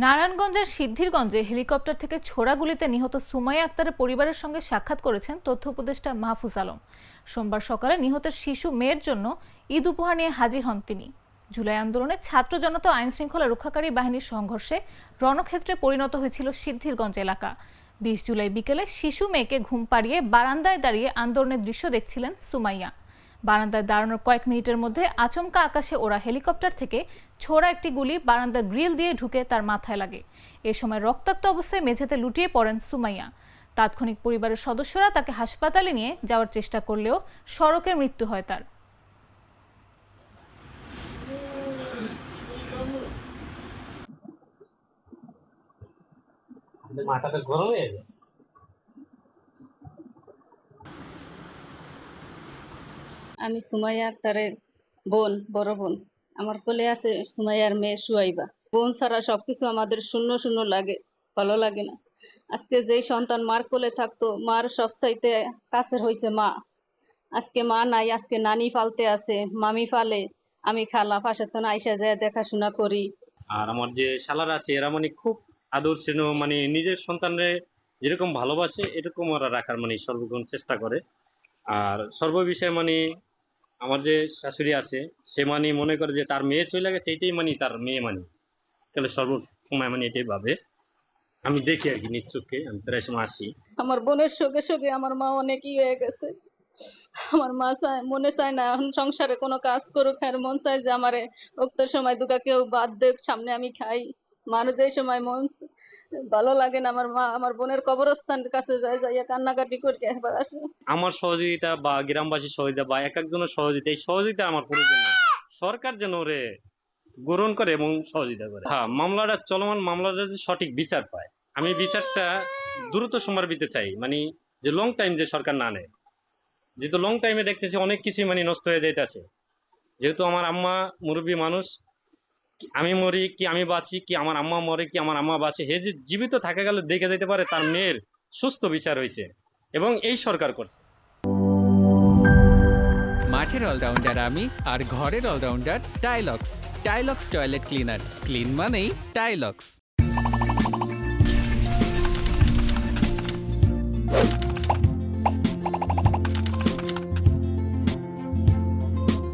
নারায়ণগঞ্জের সিদ্ধিরগঞ্জে হেলিকপ্টার থেকে ছোড়া গুলিতে নিহত সুমাইয়া আক্তারের পরিবারের সঙ্গে সাক্ষাৎ করেছেন তথ্য উপদেষ্টা মাহফুজ আলম। সোমবার সকালে নিহতের শিশু মেয়ের জন্য ঈদ উপহার নিয়ে হাজির হন তিনি। জুলাই আন্দোলনে ছাত্র জনতা আইন শৃঙ্খলা রক্ষাকারী বাহিনীর সংঘর্ষে রণক্ষেত্রে পরিণত হয়েছিল সিদ্ধিরগঞ্জ এলাকা। 20 জুলাই বিকেলে শিশু মেয়েকে ঘুম পাড়িয়ে বারান্দায় দাঁড়িয়ে আন্দোলনের দৃশ্য দেখছিলেন সুমাইয়া। বারান্দায় দাঁড়ানোর কয়েক মিনিটের মধ্যে আচমকা আকাশে ওরা হেলিকপ্টার থেকে ছোড়া একটি গুলি বারান্দার গ্রিল দিয়ে ঢুকে তার মাথায় লাগে। এ সময় রক্তাক্ত অবস্থায় মেঝেতে লুটিয়ে পড়েন সুমাইয়া। তাৎক্ষণিক পরিবারের সদস্যরা তাকে হাসপাতালে নিয়ে যাওয়ার চেষ্টা করলেও সড়কে মৃত্যু হয় তার। মাথাটা গরম হয়ে যায়। আমি সুমাইয়া আক্তারের বোন, বড় বোন। আমার কোলে আছে সুমাইয়ার মেয়ে সুয়াইবা। বোন ছাড়া সবকিছু আমাদের শূন্য শূন্য লাগে, ভালো লাগে না। আজকে যেই সন্তান মার কোলে থাকতো, মার সবচাইতে কাছের হইছে মা। আজকে মা নাই, আজকে নানি ফালতে আছে, মামি ফালে, আমি খালা পাশে তো আইসা যায় দেখাশোনা করি। আর আমার যে শালারা আছে এরা মানে খুব আদর স্নেহ, মানে নিজের সন্তানরে যেরকম ভালোবাসে এরকম ওরা রাখার মানে সর্বক্ষণ চেষ্টা করে। আর সর্ববিষয়ে মানে আমার যে শাশুড়ি আছে সে মানে মনে করে যে তার মেয়ে চলে গেছে এটাই মানে তার মেয়ে, মানে তাহলে সর্বসময় মানে এটাই ভাবে। আমি দেখি আর কি নিজ চোখে, আমি প্রায় সময় আসি। আমার বোনের সঙ্গে সঙ্গে আমার মা অনেকই হয়ে গেছে। আমার মা মনে চায় না এখন সংসারে কোনো কাজ করুক, আর মন চায় যে আমারে উক্ত সময় দুকা কেউ বাদ দেখ, সামনে আমি খাই। মানুষ যে সময় মন ভালো লাগে না, আমার মা আমার বোনের কবরস্থানের কাছে যায়, যাইয়া কান্নাকাটি করে একবার আসে। আমার সহযোগিতা বা গ্রামবাসীর সহযোগিতা বা এক একজনের সহযোগিতা, এই সহযোগিতা আমার প্রয়োজন নেই। সরকার যেন ওরে গ্রহণ করে এবং সহযোগিতা করে। হ্যাঁ, মামলাটা চলমান, মামলাটা যদি সঠিক বিচার পায়, আমি বিচারটা দ্রুত সময়ের ভিতরে চাই, মানে যে লং টাইম যে সরকার না নেয়। যেহেতু লং টাইমে দেখতেছি অনেক কিছুই মানে নষ্ট হয়ে যাইতেছে। যেহেতু আমার আম্মা মুরব্বী মানুষ, আমি মরি কি আমি বাঁচি, কি আমার আম্মা মরে কি আমার আম্মা বাঁচে, হে যে জীবিত থাকা গেলে দেখে যেতে পারে তার মেয়ের সুস্থ বিচার হয়েছে, এবং এই সরকার করছে। মাঠের অলরাউন্ডার আমি, আর ঘরের allrounder Tilex. Tilex toilet cleaner, clean মানেই টাইলক্স।